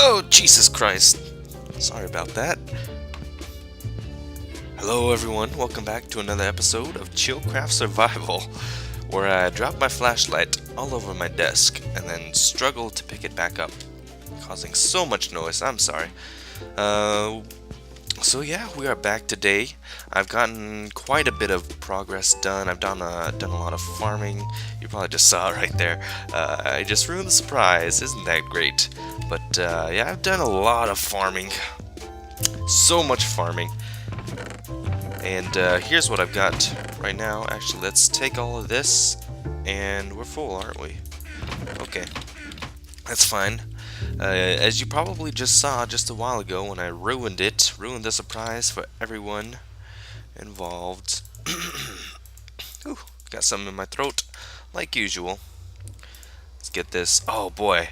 Oh, Jesus Christ. Sorry about that. Hello, everyone. Welcome back to another episode of Chillcraft Survival, where I drop my flashlight all over my desk and then struggle to pick it back up, causing so much noise. I'm sorry. Uh, so yeah, we are back today. I've gotten quite a bit of progress done. I've done a lot of farming. You probably just saw it right there. I just ruined the surprise. Isn't that great? But yeah, I've done a lot of farming. So much farming. And here's what I've got right now. Actually, let's take all of this, and we're full, aren't we? Okay, that's fine. As you probably just saw just a while ago when I ruined the surprise for everyone involved. Ooh, got something in my throat, like usual. Let's get this. Oh boy,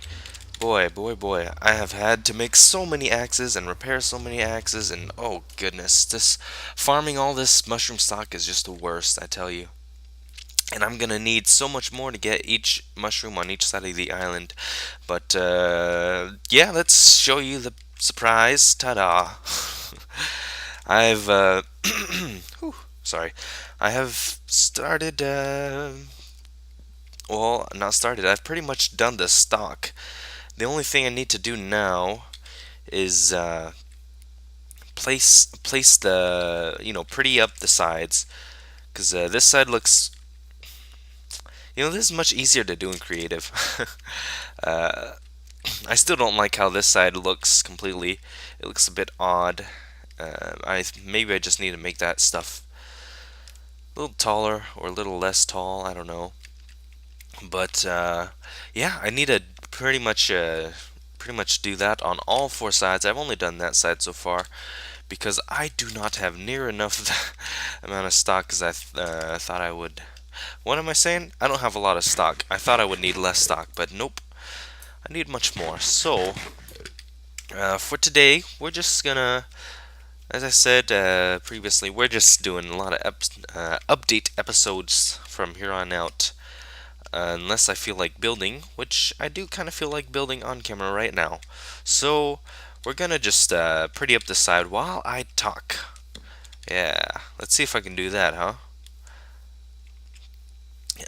boy, I have had to make so many axes and repair so many axes, and oh goodness, this farming all this mushroom stock is just the worst, I tell you. And I'm gonna need so much more to get each mushroom on each side of the island. But yeah, let's show you the surprise. Ta-da! I've whew, sorry, I have started. Well, not started. I've pretty much done the stock. The only thing I need to do now is place the pretty up the sides, because this side looks, this is much easier to do in creative. uh, I still don't like how this side looks completely. It looks a bit odd. Maybe I just need to make that stuff a little taller or a little less tall. I don't know. But yeah, I need to pretty much do that on all four sides. I've only done that side so far because I do not have near enough the amount of stock as I thought I would. What am I saying? I don't have a lot of stock. I thought I would need less stock, but nope. I need much more. So, for today, we're just gonna, as I said previously, we're just doing a lot of update episodes from here on out. Unless I feel like building, which I do kind of feel like building on camera right now. So, we're gonna just pretty up the side while I talk. Yeah, let's see if I can do that, huh?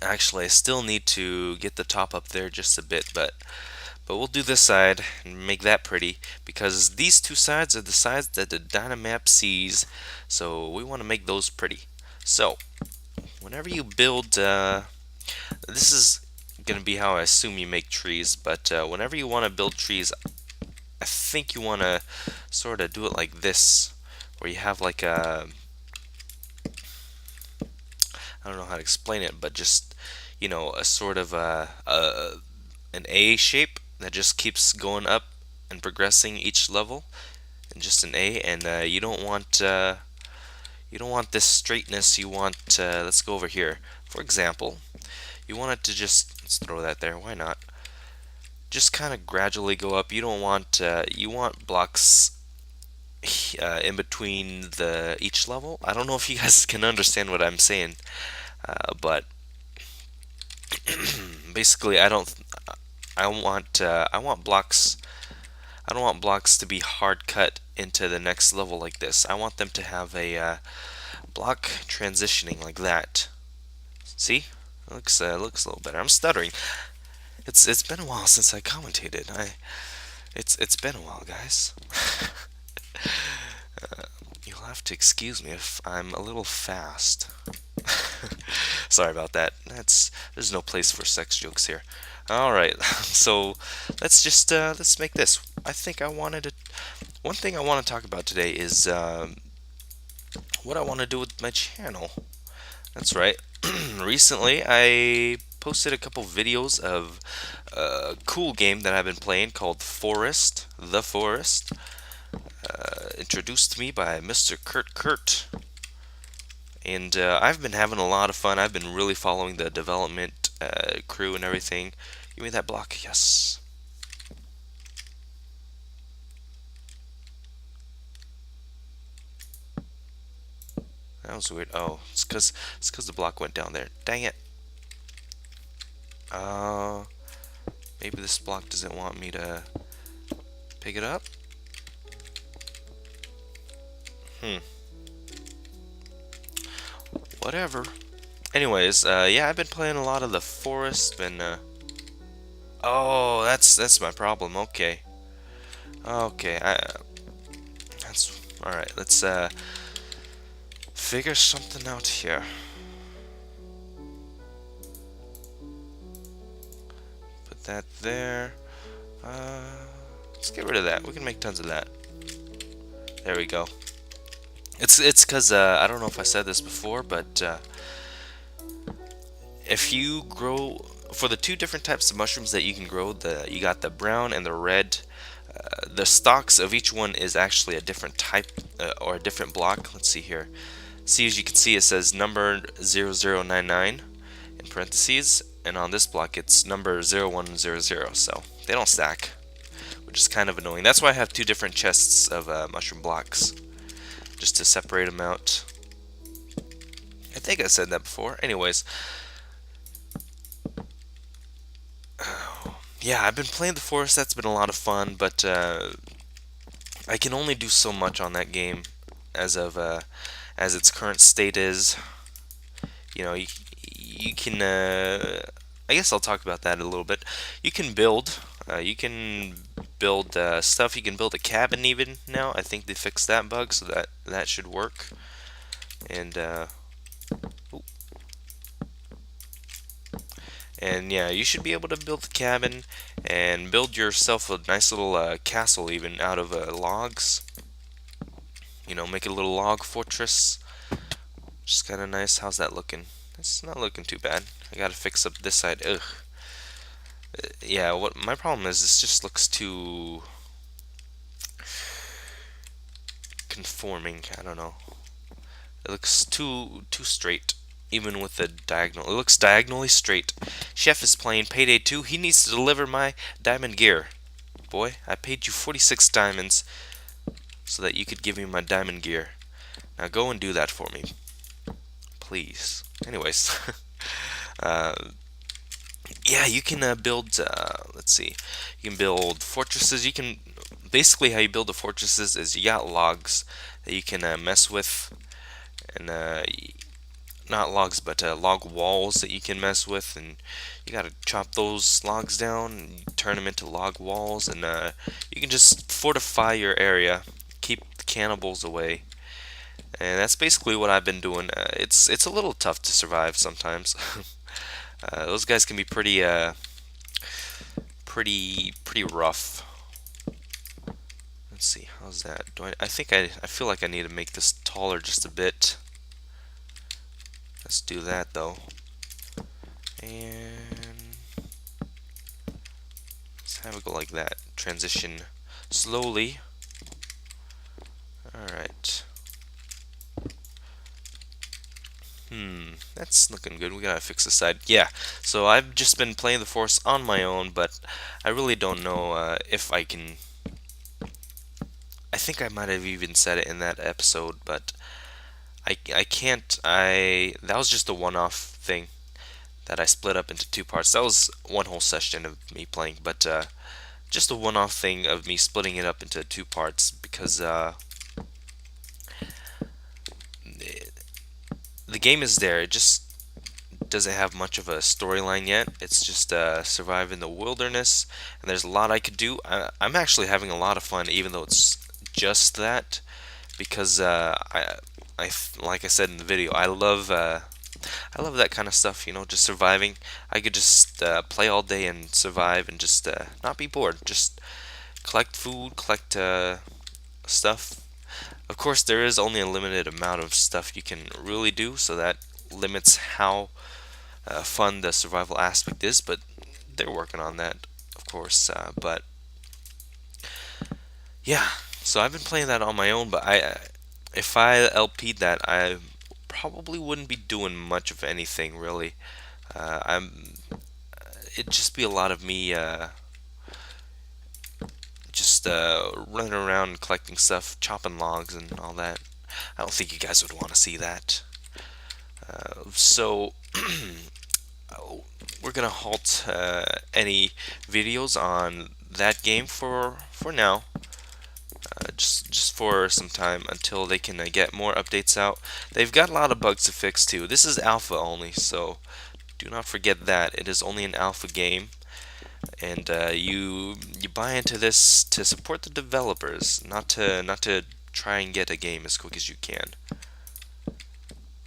Actually, I still need to get the top up there just a bit, but we'll do this side and make that pretty, because these two sides are the sides that the Dynamap sees, so we want to make those pretty. So, whenever you build, this is going to be how I assume you make trees, but whenever you want to build trees, I think you want to sort of do it like this, where you have like I don't know how to explain it, but just, a sort of an A shape that just keeps going up and progressing each level, and just an A. And you don't want this straightness. You want let's go over here. For example, you want it to just, let's throw that there. Why not? Just kind of gradually go up. You don't want you want blocks in between the each level. I don't know if you guys can understand what I'm saying, but basically, I want blocks. I don't want blocks to be hard cut into the next level like this. I want them to have a block transitioning like that. See? It looks a little better. I'm stuttering. It's been a while since I commentated. It's been a while, guys. You'll have to excuse me if I'm a little fast. Sorry about that. There's no place for sex jokes here. All right, so let's make this. I think I wanted to. One thing I want to talk about today is what I want to do with my channel. That's right. Recently, I posted a couple videos of a cool game that I've been playing called Forest, The Forest, introduced to me by Mr. Kurt. And I've been having a lot of fun. I've been really following the development crew and everything. Give me that block. Yes. That was weird. Oh, it's because the block went down there. Dang it. Maybe this block doesn't want me to Pick it up. Whatever. Anyways, yeah, I've been playing a lot of the forest. Oh, that's my problem. Okay. Okay. That's all right. Let's figure something out here. Put that there. Uh, let's get rid of that. We can make tons of that. There we go. It's because I don't know if I said this before, but if you grow for the two different types of mushrooms that you can grow, you got the brown and the red. The stalks of each one is actually a different type or a different block. Let's see here. See, as you can see, it says number 0099 in parentheses, and on this block it's number 0100. So they don't stack, which is kind of annoying. That's why I have two different chests of mushroom blocks, just to separate them out. I think I said that before. Anyways, yeah, I've been playing the forest. That's been a lot of fun, but I can only do so much on that game as its current state is. You know, you can. I guess I'll talk about that a little bit. You can build. You can build stuff. You can build a cabin even now. I think they fixed that bug, so that should work. And and yeah, you should be able to build a cabin and build yourself a nice little castle even out of logs. You know, make a little log fortress. Just kind of nice. How's that looking? It's not looking too bad. I gotta fix up this side. Ugh. Yeah, what my problem is, this just looks too conforming. I don't know. It looks too straight, even with the diagonal. It looks diagonally straight. Chef is playing Payday 2. He needs to deliver my diamond gear. Boy, I paid you 46 diamonds so that you could give me my diamond gear. Now go and do that for me, please. Anyways, yeah, you can build. Let's see, you can build fortresses. You can basically how you build the fortresses is you got logs that you can mess with, and not logs, but log walls that you can mess with, and you gotta chop those logs down and turn them into log walls, and you can just fortify your area, keep the cannibals away, and that's basically what I've been doing. It's a little tough to survive sometimes. Those guys can be pretty rough. Let's see, how's that? I think I feel like I need to make this taller just a bit. Let's do that though. And let's have it go like that. Transition slowly. Alright. That's looking good. We gotta fix the side. Yeah, so I've just been playing the forest on my own, but I really don't know if I can. I think I might have even said it in that episode, but I can't. That was just a one-off thing that I split up into two parts. That was one whole session of me playing, but just a one-off thing of me splitting it up into two parts because the game is there. It just doesn't have much of a storyline yet. It's just survive in the wilderness, and there's a lot I could do. I'm actually having a lot of fun, even though it's just that, because like I said in the video, I love that kind of stuff. You know, just surviving. I could just play all day and survive, and just not be bored. Just collect food, collect stuff. Of course, there is only a limited amount of stuff you can really do, so that limits how fun the survival aspect is, but they're working on that, of course. But yeah, so I've been playing that on my own, but if I LP'd that, I probably wouldn't be doing much of anything really. It'd just be a lot of me just running around collecting stuff, chopping logs and all that. I don't think you guys would want to see that. So we're gonna halt any videos on that game for now, just for some time until they can get more updates out. They've got a lot of bugs to fix too. This is alpha only, so do not forget that it is only an alpha game, and you buy into this to support the developers, not to try and get a game as quick as you can.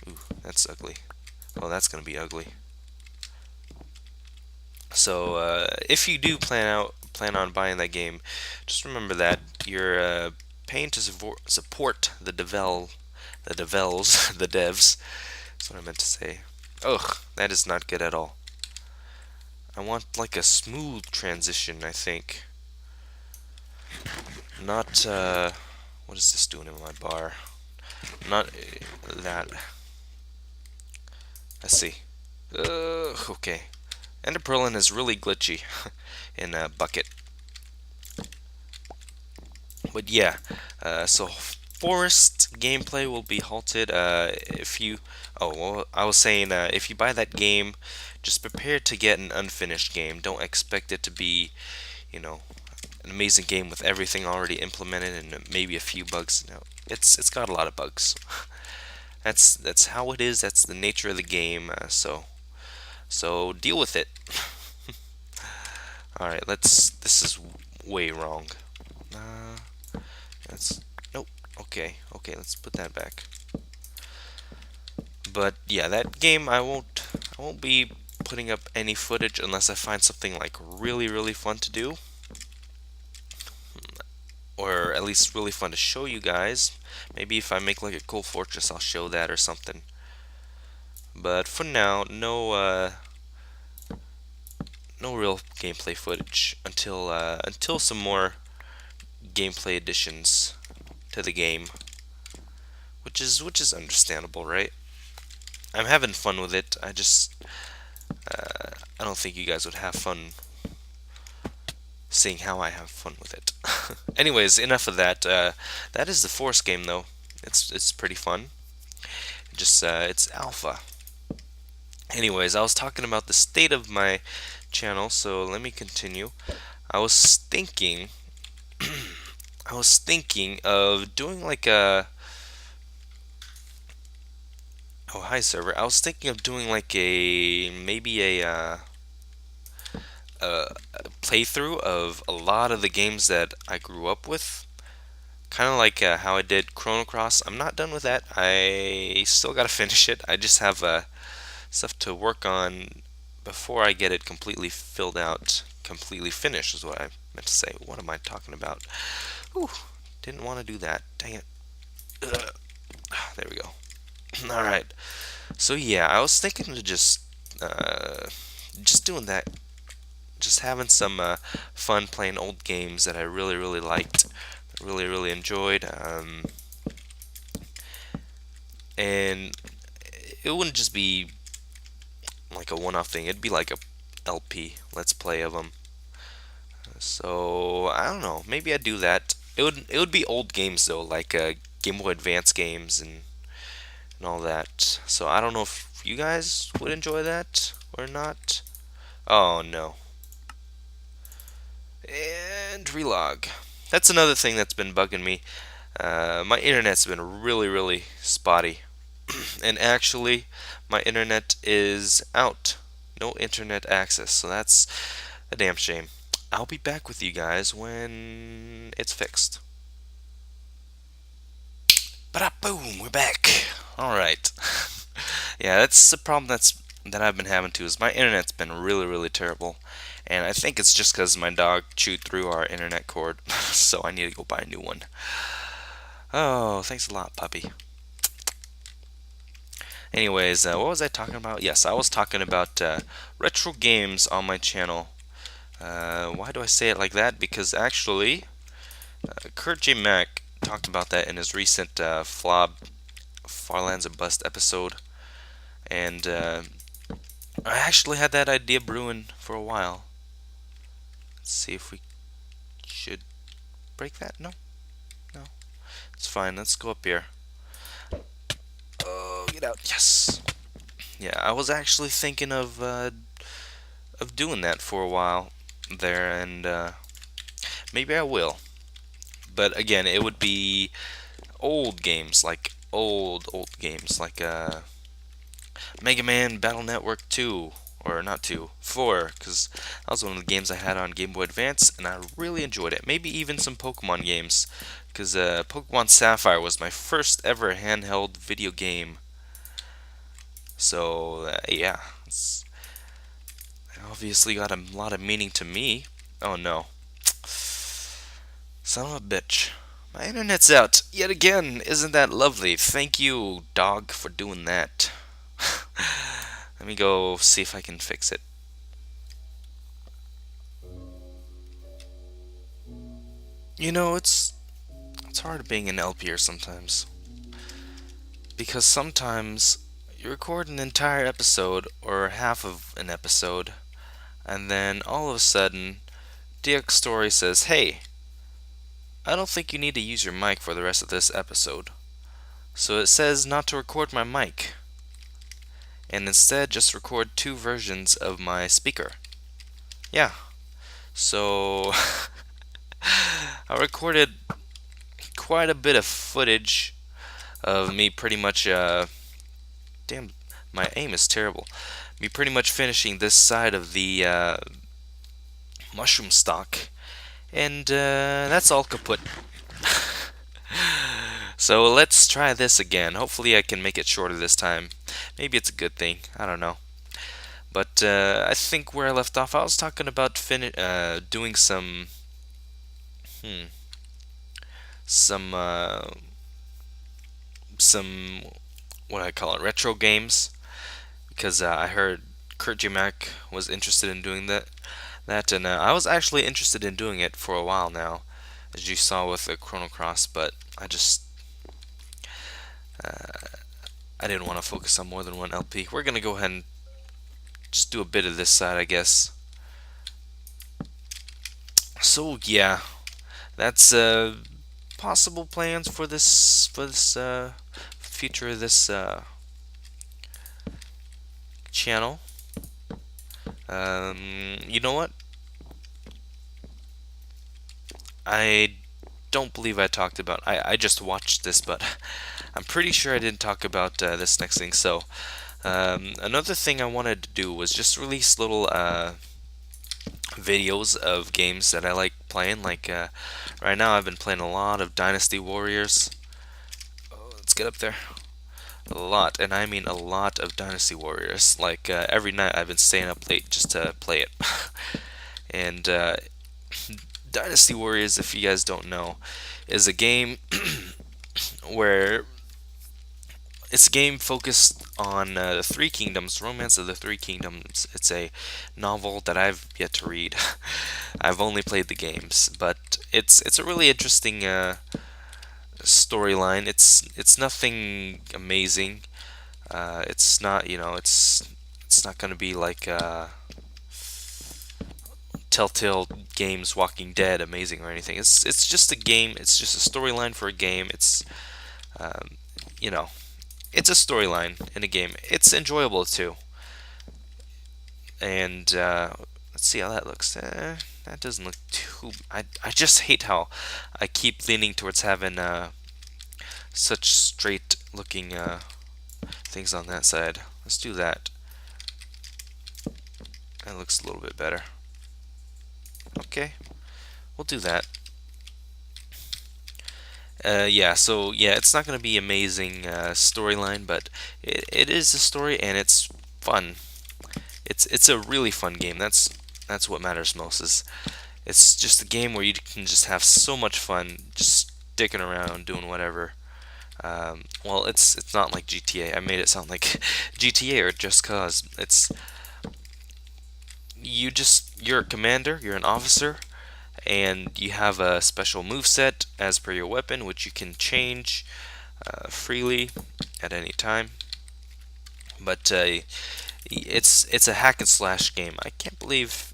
Ooh, that's ugly. Oh, that's gonna be ugly. So if you do plan on buying that game, just remember that you're paying to support the devels, the devs. That's what I meant to say. Ugh, that is not good at all. I want like a smooth transition, I think. Not what is this doing in my bar? Not that. Let's see. Okay. Ender Perlin is really glitchy in a bucket. But yeah, so forest gameplay will be halted if you. Oh, well, I was saying if you buy that game, just prepare to get an unfinished game. Don't expect it to be, you know, an amazing game with everything already implemented and maybe a few bugs. No, it's got a lot of bugs. That's how it is. That's the nature of the game. So deal with it. All right, let's. This is way wrong. That's nope. Okay, let's put that back. But yeah, that game I won't be putting up any footage unless I find something like really fun to do, or at least really fun to show you guys. Maybe if I make like a cool fortress, I'll show that or something. But for now, no real gameplay footage until some more gameplay additions to the game, which is understandable, right? I'm having fun with it. I don't think you guys would have fun seeing how I have fun with it. Anyways, enough of that. That is the Force game, though. It's pretty fun. Just it's alpha. Anyways, I was talking about the state of my channel, so let me continue. I was thinking, I was thinking of doing like a. Oh, hi server. I was thinking of doing like a playthrough of a lot of the games that I grew up with. Kind of like how I did Chrono Cross. I'm not done with that. I still gotta finish it. I just have stuff to work on before I get it completely filled out. Completely finished is what I meant to say. What am I talking about? Whew, didn't want to do that. Dang it. Ugh. There we go. All right. So yeah, I was thinking of just doing that, just having some fun playing old games that I really liked, really enjoyed, and it wouldn't just be like a one-off thing. It'd be like a LP Let's Play of them. So I don't know. Maybe I'd do that. It would be old games though, like Game Boy Advance games and all that. So I don't know if you guys would enjoy that or not. Oh no. And relog. That's another thing that's been bugging me. My internet's been really spotty. And actually, my internet is out. No internet access. So that's a damn shame. I'll be back with you guys when it's fixed. But boom, we're back. All right. Yeah, that's the problem that I've been having too. Is my internet's been really terrible, and I think it's just because my dog chewed through our internet cord. So I need to go buy a new one. Oh, thanks a lot, puppy. Anyways, what was I talking about? Yes, I was talking about retro games on my channel. Why do I say it like that? Because actually, Kurt J. Mack talked about that in his recent Farlands of Bust episode, and I actually had that idea brewing for a while. Let's see if we should break that. No, it's fine. Let's go up here. Oh, get out! Yes. Yeah, I was actually thinking of doing that for a while there, and Maybe I will. But again, it would be old games, like old games, like Mega Man Battle Network 2, or not 2, 4, because that was one of the games I had on Game Boy Advance, and I really enjoyed it. Maybe even some Pokemon games, because Pokemon Sapphire was my first ever handheld video game. So, yeah, it's obviously got a lot of meaning to me. Oh no. Son of a bitch. My internet's out yet again. Isn't that lovely? Thank you, dog, for doing that. Let me go see if I can fix it. You know, it's hard being an LPer sometimes. Because sometimes you record an entire episode or half of an episode, and then all of a sudden, DX Story says, "Hey, I don't think you need to use your mic for the rest of this episode." So it says not to record my mic, and instead just record two versions of my speaker. Yeah, so I recorded quite a bit of footage of me pretty much, damn, my aim is terrible. Me pretty much finishing this side of the mushroom stock, and that's all kaput. So let's try this again. Hopefully I can make it shorter this time. Maybe it's a good thing. I don't know. But I think where I left off, I was talking about doing hmm, some some what do I call it, retro games, because I heard Kurt J. Mac was interested in doing that, and I was actually interested in doing it for a while now, as you saw with the Chrono Cross, but uh, I didn't want to focus on more than one LP. We're gonna go ahead and just do a bit of this side, I guess. So yeah, that's possible plans for this future of this channel. You know what? I don't believe I talked about. I just watched this, but I'm pretty sure I didn't talk about this next thing. So another thing I wanted to do was just release little videos of games that I like playing. Like right now, I've been playing a lot of Dynasty Warriors. Oh, let's get up there. A lot, and I mean a lot of Dynasty Warriors. Like every night, I've been staying up late just to play it. And Dynasty Warriors, if you guys don't know, is a game where it's a game focused on the Three Kingdoms, Romance of the Three Kingdoms. It's a novel that I've yet to read. I've only played the games, but it's a really interesting storyline. It's nothing amazing. It's not, it's not going to be like Telltale Games Walking Dead amazing or anything. It's just a game. It's just a storyline for a game. It's um, you know it's a storyline in a game. It's enjoyable too. And let's see how that looks. That doesn't look too. I just hate how I keep leaning towards having such straight looking things on that side. Let's do that. That looks a little bit better. Okay, we'll do that. Yeah, so yeah, it's not going to be amazing storyline, but it is a story and it's fun. It's a really fun game. That's what matters most. Is it's just a game where you can just have so much fun, just sticking around doing whatever. Well, it's not like GTA. I made it sound like GTA or Just Cause. You're a commander, you're an officer, and you have a special move set as per your weapon, which you can change freely at any time. But it's a hack and slash game. I can't believe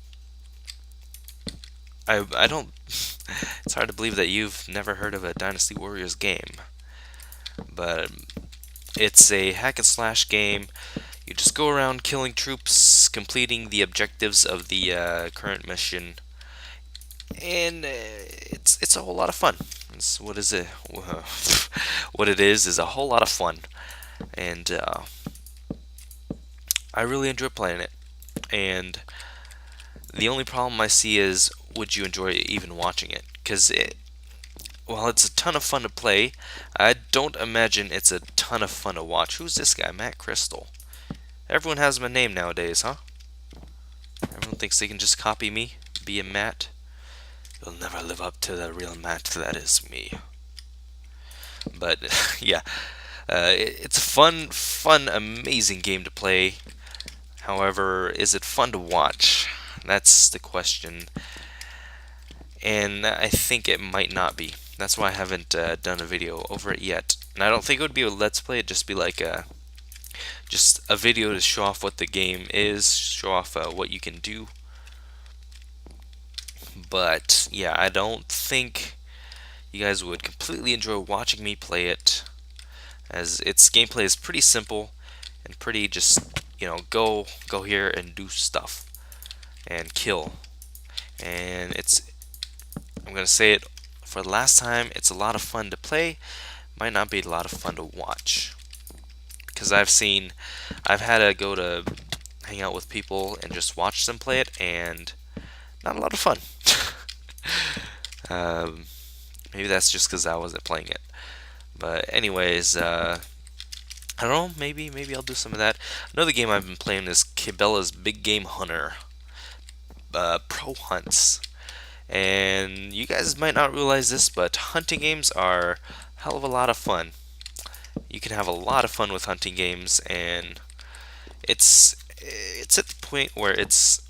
I don't. It's hard to believe that you've never heard of a Dynasty Warriors game, but it's a hack and slash game. You just go around killing troops, completing the objectives of the current mission, and it's a whole lot of fun. What is it? What it is a whole lot of fun, and I really enjoy playing it. And the only problem I see is, would you enjoy even watching it? Because while it's a ton of fun to play, I don't imagine it's a ton of fun to watch. Who's this guy, Matt Crystal? Everyone has my name nowadays, huh? Everyone thinks they can just copy me, be a Matt. You'll never live up to the real Matt that is me. But yeah, it's a fun, amazing game to play. However, is it fun to watch? That's the question. And I think it might not be. That's why I haven't done a video over it yet. And I don't think it would be a Let's Play. It'd just be like just a video to show off what the game is, show off what you can do. But yeah, I don't think you guys would completely enjoy watching me play it, as its gameplay is pretty simple and pretty just, go here and do stuff and kill. And I'm gonna say it for the last time, it's a lot of fun to play, might not be a lot of fun to watch. Because I've had to go to hang out with people and just watch them play it, and not a lot of fun. Maybe that's just because I wasn't playing it. But anyways, I don't know. Maybe I'll do some of that. Another game I've been playing is Cabela's Big Game Hunter Pro Hunts. And you guys might not realize this, but hunting games are a hell of a lot of fun. You can have a lot of fun with hunting games, and it's at the point where it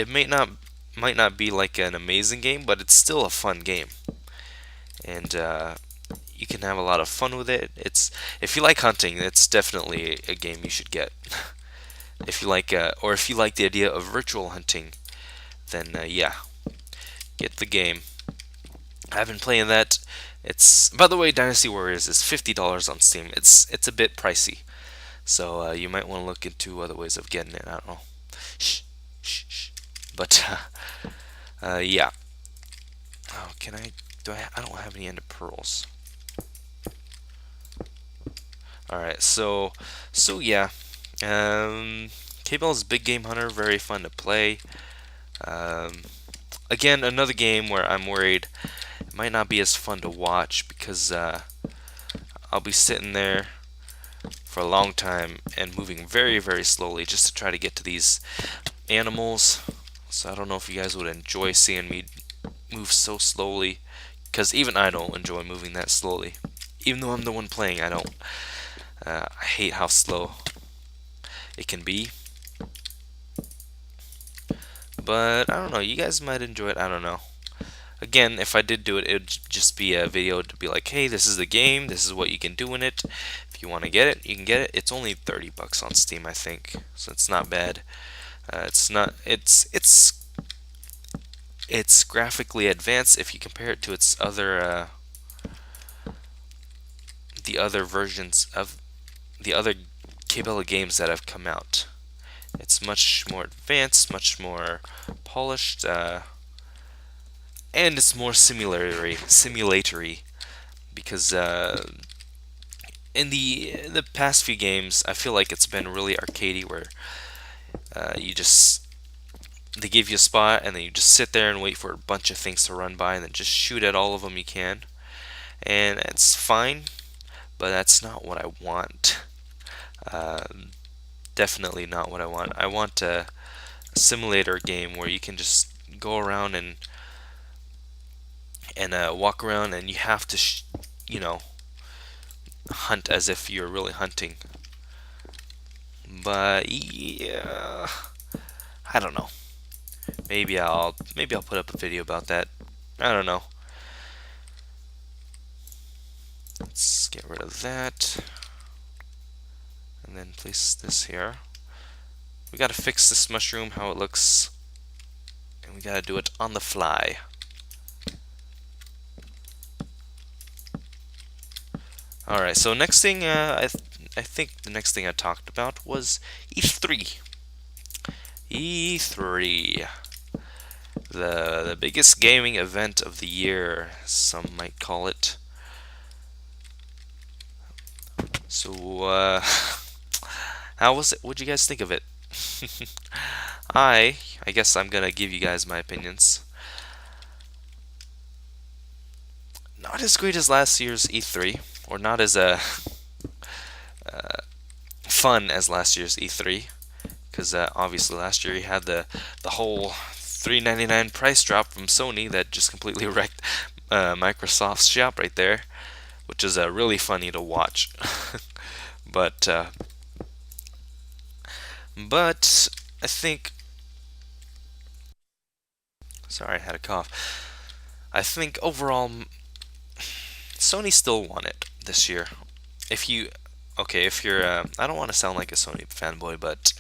might not be like an amazing game, but it's still a fun game, and you can have a lot of fun with it. If you like hunting, it's definitely a game you should get. If you like the idea of virtual hunting, then yeah, get the game. I've been playing that. It's, by the way, Dynasty Warriors is $50 on Steam. It's a bit pricey, so you might want to look into other ways of getting it. I don't know. Shh, shh, shh. But yeah. Oh, can I? I don't have any ender pearls. All right, so yeah. K-Bell's Big Game Hunter, very fun to play. Again, another game where I'm worried it might not be as fun to watch, because I'll be sitting there for a long time and moving very, very slowly just to try to get to these animals. So I don't know if you guys would enjoy seeing me move so slowly, because even I don't enjoy moving that slowly. Even though I'm the one playing, I don't. I hate how slow it can be. But I don't know, you guys might enjoy it, I don't know. Again, if I did do it, it would just be a video to be like, hey, this is the game, this is what you can do in it. If you want to get it, you can get it. It's only 30 bucks on Steam, I think, so it's not bad. It's graphically advanced if you compare it to its other the other versions of the other Cabela games that have come out. It's much more advanced, much more polished, and it's more simulatory, because in the past few games, I feel like it's been really arcadey, where they give you a spot and then you just sit there and wait for a bunch of things to run by and then just shoot at all of them you can, and it's fine, but that's not what I want. Definitely not what I want. I want a simulator game where you can just go around and walk around, and you have to hunt as if you're really hunting. But yeah, I don't know. Maybe I'll put up a video about that. I don't know. Let's get rid of that, and then place this here. We gotta fix this mushroom, how it looks, and we gotta do it on the fly. Alright, so next thing, I think the next thing I talked about was E3. E3. the biggest gaming event of the year, some might call it. So, how was it? What'd you guys think of it? I guess I'm gonna give you guys my opinions. Not as great as last year's E3, or not as fun as last year's E3, because obviously last year you had the whole $3.99 price drop from Sony that just completely wrecked Microsoft's shop right there, which is really funny to watch. but but I think, sorry, I had a cough. I think overall Sony still won it this year. If you okay, if you're I don't want to sound like a Sony fanboy, but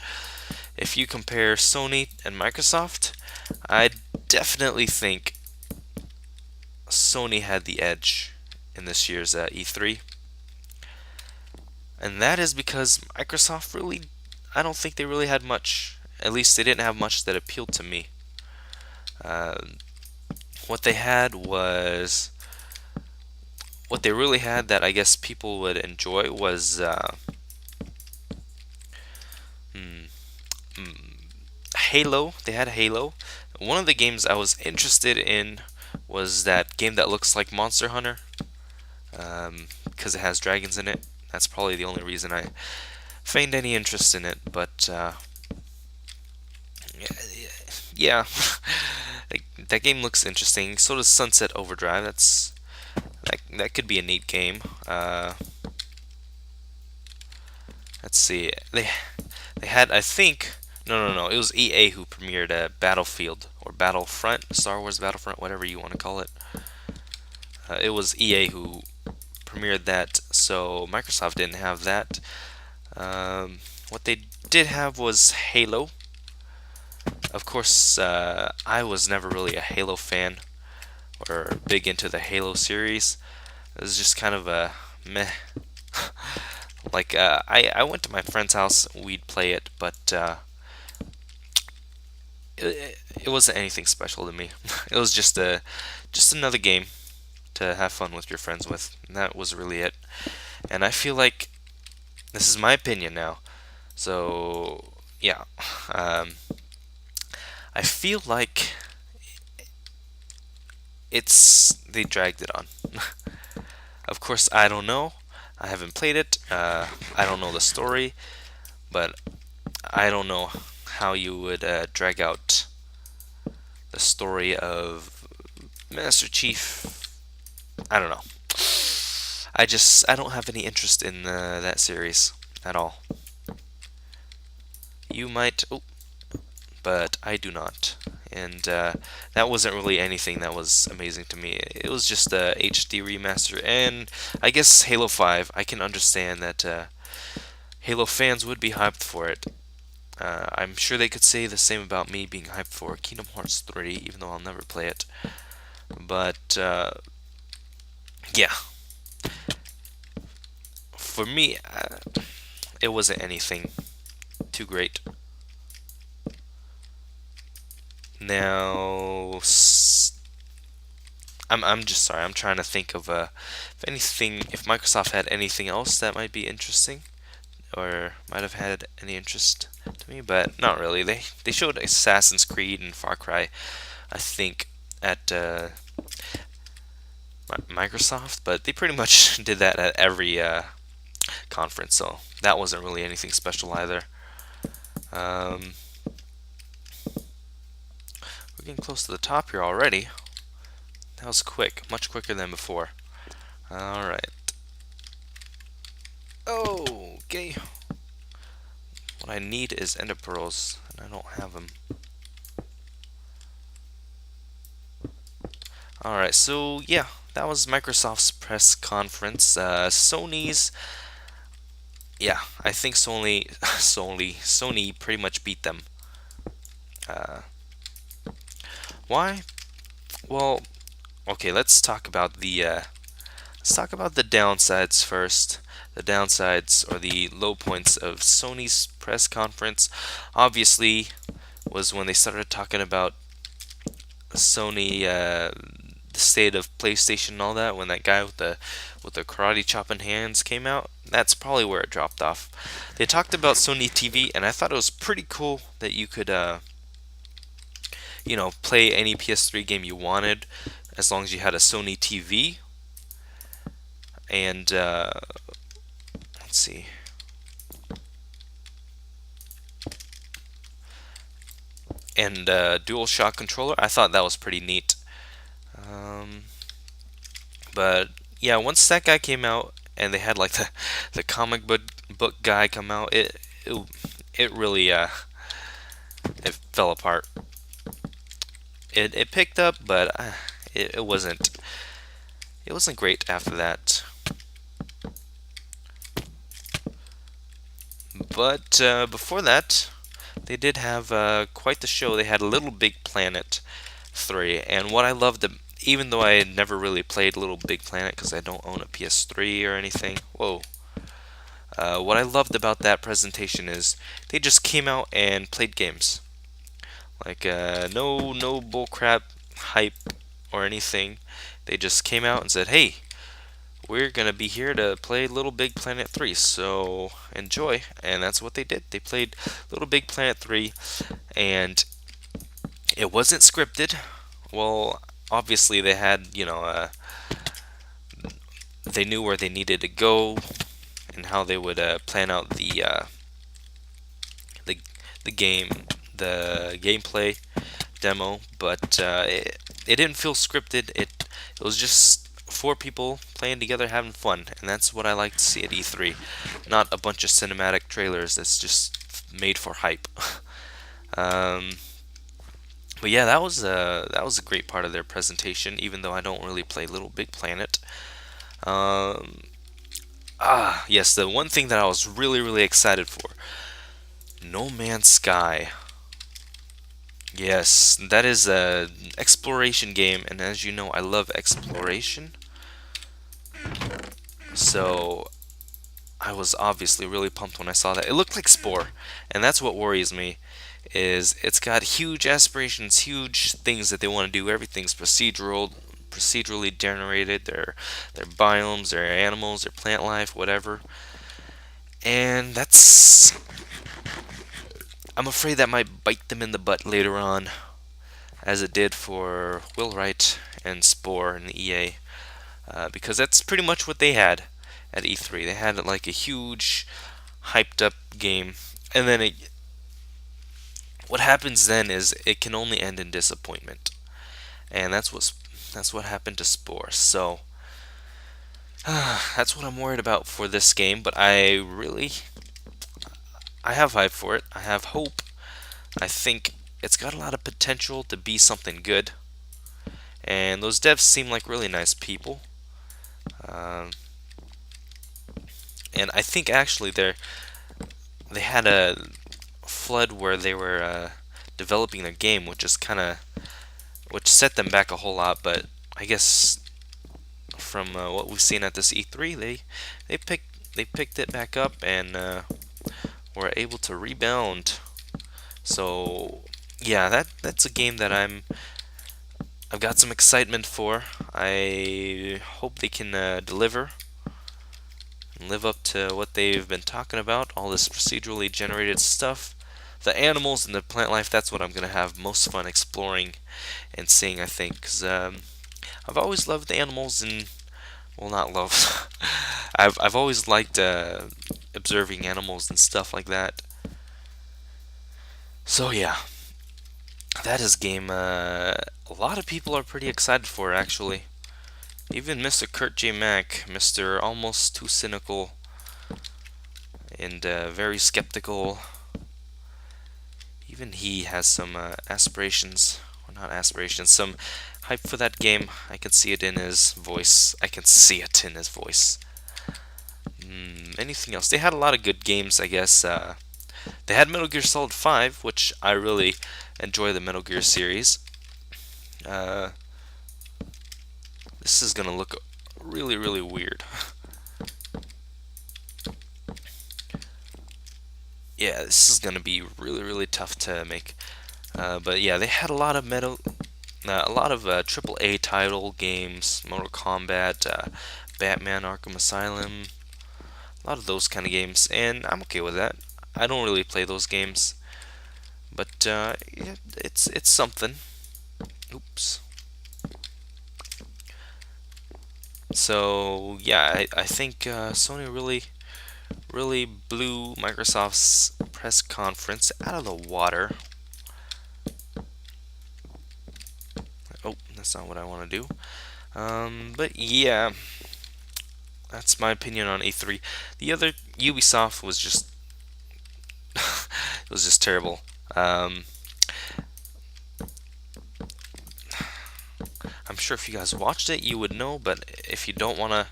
if you compare Sony and Microsoft, I definitely think Sony had the edge in this year's E3. And that is because Microsoft really, I don't think they really had much. At least they didn't have much that appealed to me. Uh, what they had was, what they really had that I guess people would enjoy was hmm, Halo. They had Halo. One of the games I was interested in was that game that looks like Monster Hunter, because it has dragons in it. That's probably the only reason I feigned any interest in it. But yeah, that game looks interesting. So does Sunset Overdrive. That could be a neat game. Let's see. They had, I think, no. It was EA who premiered Battlefield or Battlefront, Star Wars Battlefront, whatever you want to call it. It was EA who premiered that, so Microsoft didn't have that. What they did have was Halo. Of course, I was never really a Halo fan or big into the Halo series. It was just kind of a meh. Like, I went to my friend's house, we'd play it, but it wasn't anything special to me. It was just another game to have fun with your friends with, and that was really it. And I feel like this is my opinion now. So yeah, I feel like they dragged it on. Of course, I don't know. I haven't played it. I don't know the story, but I don't know how you would drag out the story of Master Chief. I don't know. I don't have any interest in that series at all. You might, oh, but I do not. And that wasn't really anything that was amazing to me. It was just a HD remaster, and I guess Halo 5. I can understand that Halo fans would be hyped for it. I'm sure they could say the same about me being hyped for Kingdom Hearts 3, even though I'll never play it. But yeah, for me, it wasn't anything too great. Now, I'm just sorry. I'm trying to think of if Microsoft had anything else that might be interesting, or might have had any interest to me, but not really. They showed Assassin's Creed and Far Cry, I think, at Microsoft, but they pretty much did that at every conference, so that wasn't really anything special either. We're getting close to the top here already. That was quick, much quicker than before. Alright. Okay. What I need is ender pearls, and I don't have them. Alright, so yeah, that was Microsoft's press conference. Sony's, yeah, I think Sony pretty much beat them. Why? Well, okay, let's talk about the downsides first. The downsides, or the low points, of Sony's press conference, obviously, was when they started talking about Sony, the state of PlayStation and all that, when that guy with the karate chopping hands came out, that's probably where it dropped off. They talked about Sony TV, and I thought it was pretty cool that you could, play any PS3 game you wanted as long as you had a Sony TV. And let's see. And DualShock controller. I thought that was pretty neat. Um, but yeah, once that guy came out and they had like the comic book guy come out, it really it fell apart. It picked up, but it wasn't great after that. But before that, they did have quite the show. They had Little Big Planet 3, and what I loved, even though I had never really played Little Big Planet because I don't own a PS3 or anything. Whoa. What I loved about that presentation is they just came out and played games. Like no bullcrap hype or anything. They just came out and said, "Hey, we're gonna be here to play Little Big Planet 3, so enjoy." And that's what they did. They played Little Big Planet 3, and it wasn't scripted. Well, obviously they had, they knew where they needed to go and how they would plan out the the game, the gameplay demo, but it didn't feel scripted. It was just four people playing together having fun, and that's what I like to see at E3, not a bunch of cinematic trailers that's just made for hype. um, but yeah, that was a great part of their presentation, even though I don't really play Little Big Planet. Um, yes, the one thing that I was really, really excited for, No Man's Sky. Yes, that is a exploration game, and as you know, I love exploration. So I was obviously really pumped when I saw that. It looked like Spore, and that's what worries me. Is it's got huge aspirations, huge things that they want to do. Everything's procedurally generated. Their biomes, their animals, their plant life, whatever. And I'm afraid that might bite them in the butt later on, as it did for Wheelwright and Spore and EA, because that's pretty much what they had at E3. They had like a huge, hyped up game, and then what happens then is it can only end in disappointment, and that's what happened to Spore. So that's what I'm worried about for this game. But I have hype for it. I have hope. I think it's got a lot of potential to be something good. And those devs seem like really nice people. Um, and I think actually they had a flood where they were developing their game, which set them back a whole lot. But I guess from what we've seen at this E3, they picked it back up and were able to rebound. So yeah, that's a game that I've got some excitement for. I hope they can deliver and live up to what they've been talking about. All this procedurally generated stuff, the animals and the plant life. That's what I'm gonna have most fun exploring and seeing. I think, 'cause I've always loved the animals and, well, not love. I've always liked observing animals and stuff like that. So yeah, that is a game a lot of people are pretty excited for, actually. Even Mr. Kurt J. Mack, Mr. Almost Too Cynical and very skeptical. Even he has some aspirations, or not aspirations, some hype for that game. I can see it in his voice. I can see it in his voice. Anything else? They had a lot of good games, I guess. They had Metal Gear Solid 5, which I really enjoy the Metal Gear series. Uh, this is gonna look really, really weird. Yeah, this is gonna be really, really tough to make. But yeah, they had a lot of A lot of AAA title games, Mortal Kombat, Batman Arkham Asylum, a lot of those kind of games, and I'm okay with that. I don't really play those games, but yeah, it's something. Oops. So yeah, I think Sony really blew Microsoft's press conference out of the water. Oh, that's not what I want to do. But yeah, that's my opinion on E3. The other Ubisoft was just it was just terrible. Um, I'm sure if you guys watched it, you would know. But if you don't want to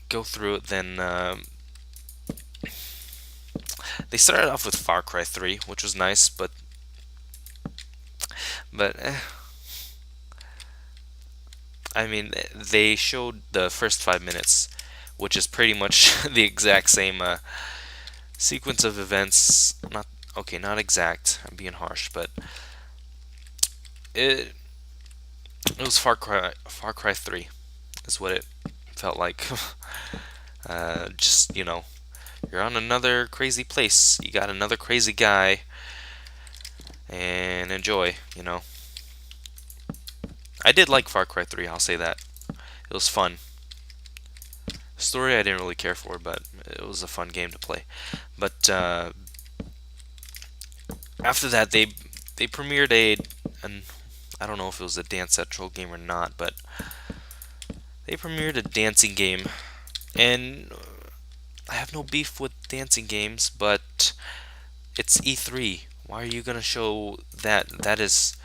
go through it, then they started off with Far Cry 3, which was nice, but I mean, they showed the first 5 minutes, which is pretty much the exact same sequence of events. Not okay, not exact. I'm being harsh, but it it was Far Cry 3 is what it felt like. Just you're on another crazy place. You got another crazy guy, and enjoy. I did like Far Cry 3. I'll say that it was fun. Story I didn't really care for, but it was a fun game to play. But after that, they premiered an I don't know if it was a Dance Central game or not, but they premiered a dancing game, and I have no beef with dancing games, but it's E3. Why are you gonna show that? That is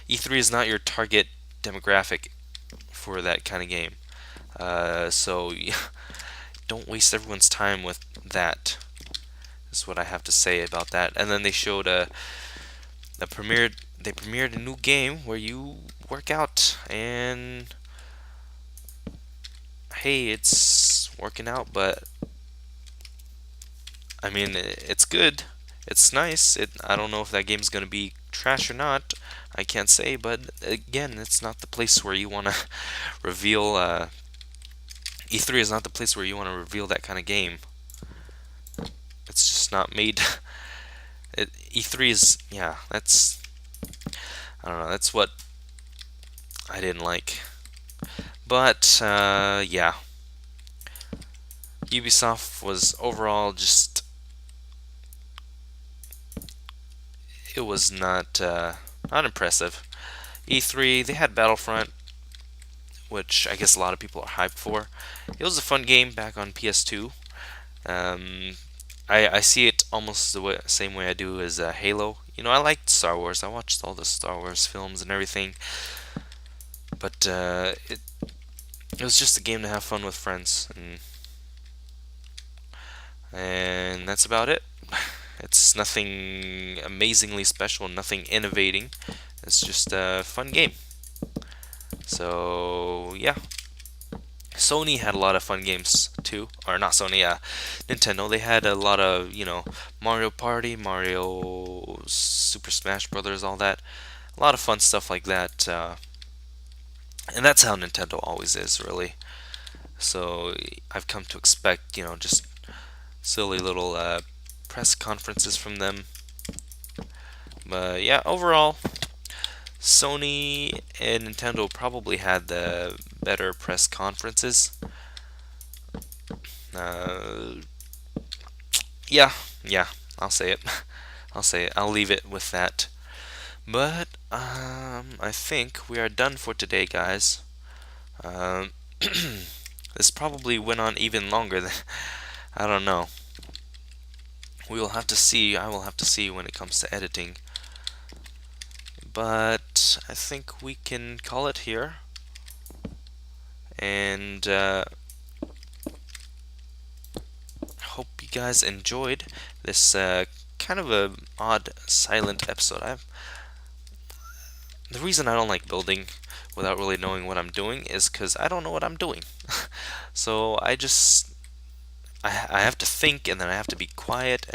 E3 is not your target demographic for that kind of game. So don't waste everyone's time with that. Is what I have to say about that. And then they showed they premiered a new game where you work out, and hey, it's working out, but I mean, it's good. It's nice. I don't know if that game's gonna be trash or not. I can't say, but again, it's not the place where you want to reveal. E3 is not the place where you want to reveal that kind of game. It's just not made. E3 is, yeah. That's I don't know. That's what I didn't like. But yeah, Ubisoft was overall just. It was not impressive. E3, they had Battlefront, which I guess a lot of people are hyped for. It was a fun game back on PS2. Um, I see it almost the same way I do as Halo. I liked Star Wars. I watched all the Star Wars films and everything, but it was just a game to have fun with friends, and that's about it. It's nothing amazingly special, nothing innovating. It's just a fun game. So yeah, Sony had a lot of fun games too, or not Sony, Nintendo. They had a lot of Mario Party, Mario Super Smash Brothers, all that. A lot of fun stuff like that, and that's how Nintendo always is, really. So I've come to expect just silly little press conferences from them. But yeah, overall, Sony and Nintendo probably had the better press conferences. Uh, yeah, yeah, I'll say it. I'll say it. I'll leave it with that. But I think we are done for today, guys. Um, this probably went on even longer than I don't know. We will have to see. I will have to see when it comes to editing. But I think we can call it here. And hope you guys enjoyed this kind of a odd silent episode. The reason I don't like building without really knowing what I'm doing is because I don't know what I'm doing. So I have to think, and then I have to be quiet,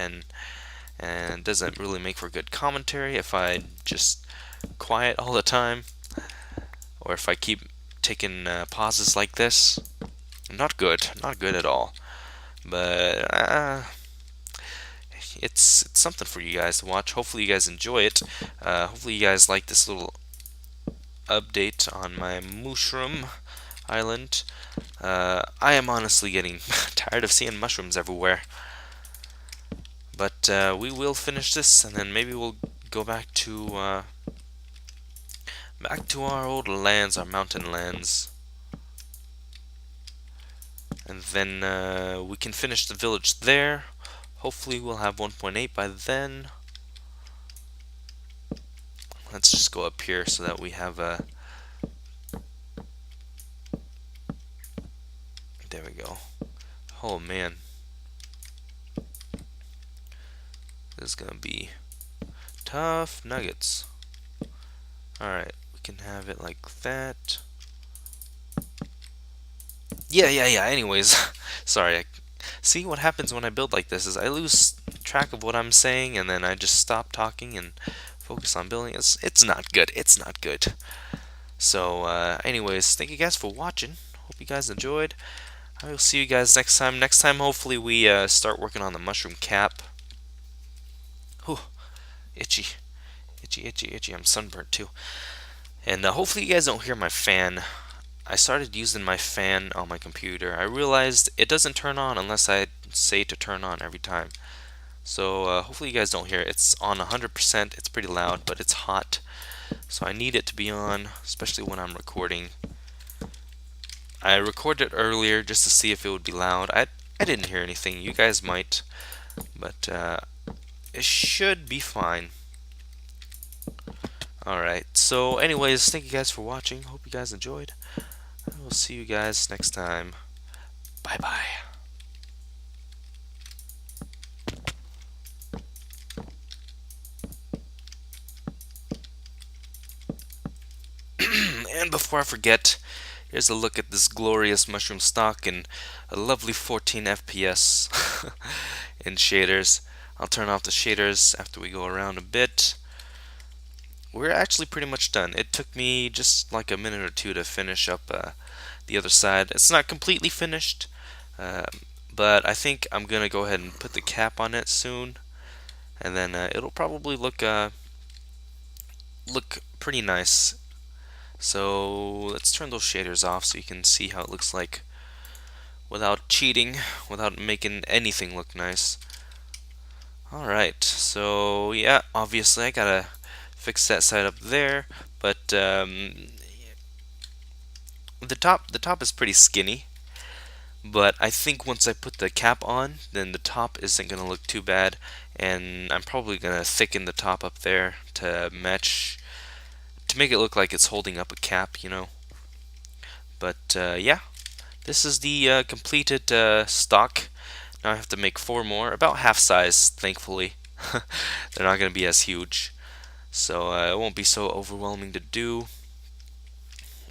and it doesn't really make for good commentary if I just quiet all the time, or if I keep taking pauses like this. Not good, not good at all. But it's something for you guys to watch. Hopefully you guys enjoy it. Hopefully you guys like this little update on my mushroom island. I am honestly getting tired of seeing mushrooms everywhere. But we will finish this, and then maybe we'll go back to our old lands, our mountain lands. And then we can finish the village there. Hopefully we'll have 1.8 by then. Let's just go up here so that we have a... There we go. Oh man. This is gonna be tough nuggets. Alright, we can have it like that. Yeah. Anyways, sorry. See, what happens when I build like this is I lose track of what I'm saying, and then I just stop talking and focus on building. It's not good. It's not good. So, anyways, thank you guys for watching. Hope you guys enjoyed. I will see you guys next time. Next time, hopefully, we start working on the mushroom cap. Whew, itchy. I'm sunburnt too. And hopefully you guys don't hear my fan. I started using my fan on my computer. I realized it doesn't turn on unless I say to turn on every time. So hopefully you guys don't hear it. It's on 100%. It's pretty loud, but it's hot. So I need it to be on, especially when I'm recording. I recorded earlier just to see if it would be loud. I didn't hear anything. You guys might, but it should be fine. Alright, so anyways, thank you guys for watching. Hope you guys enjoyed. I will see you guys next time. Bye bye. And before I forget, here's a look at this glorious mushroom stock in a lovely 14 FPS in shaders. I'll turn off the shaders after we go around a bit. We're actually pretty much done. It took me just like a minute or two to finish up the other side. It's not completely finished, but I think I'm gonna go ahead and put the cap on it soon, and then it'll probably look pretty nice. So let's turn those shaders off so you can see how it looks like without cheating, without making anything look nice. Alright, so yeah, obviously I gotta fix that side up there, but the top is pretty skinny. But I think once I put the cap on, then the top isn't gonna look too bad, and I'm probably gonna thicken the top up there to match, to make it look like it's holding up a cap, you know. But yeah, this is the completed stock. Now I have to make 4 more, about half size, thankfully. They're not gonna be as huge, so it won't be so overwhelming to do.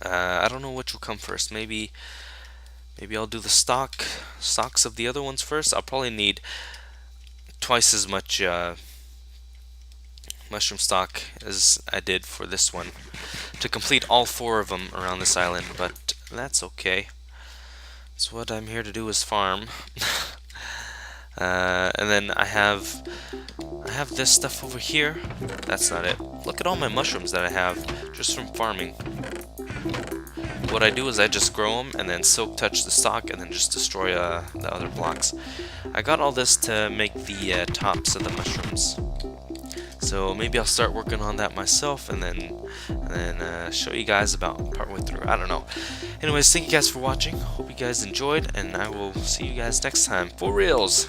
I don't know which will come first. Maybe I'll do the stocks of the other ones first. I'll probably need twice as much mushroom stock as I did for this one to complete all 4 of them around this island, but that's okay. That's what I'm here to do, is farm. And then I have this stuff over here. That's not it. Look at all my mushrooms that I have just from farming. What I do is I just grow them and then silk touch the stock and then just destroy the other blocks. I got all this to make the tops of the mushrooms. So maybe I'll start working on that myself and then show you guys about partway through. I don't know. Anyways, thank you guys for watching. Hope you guys enjoyed, and I will see you guys next time. For reals!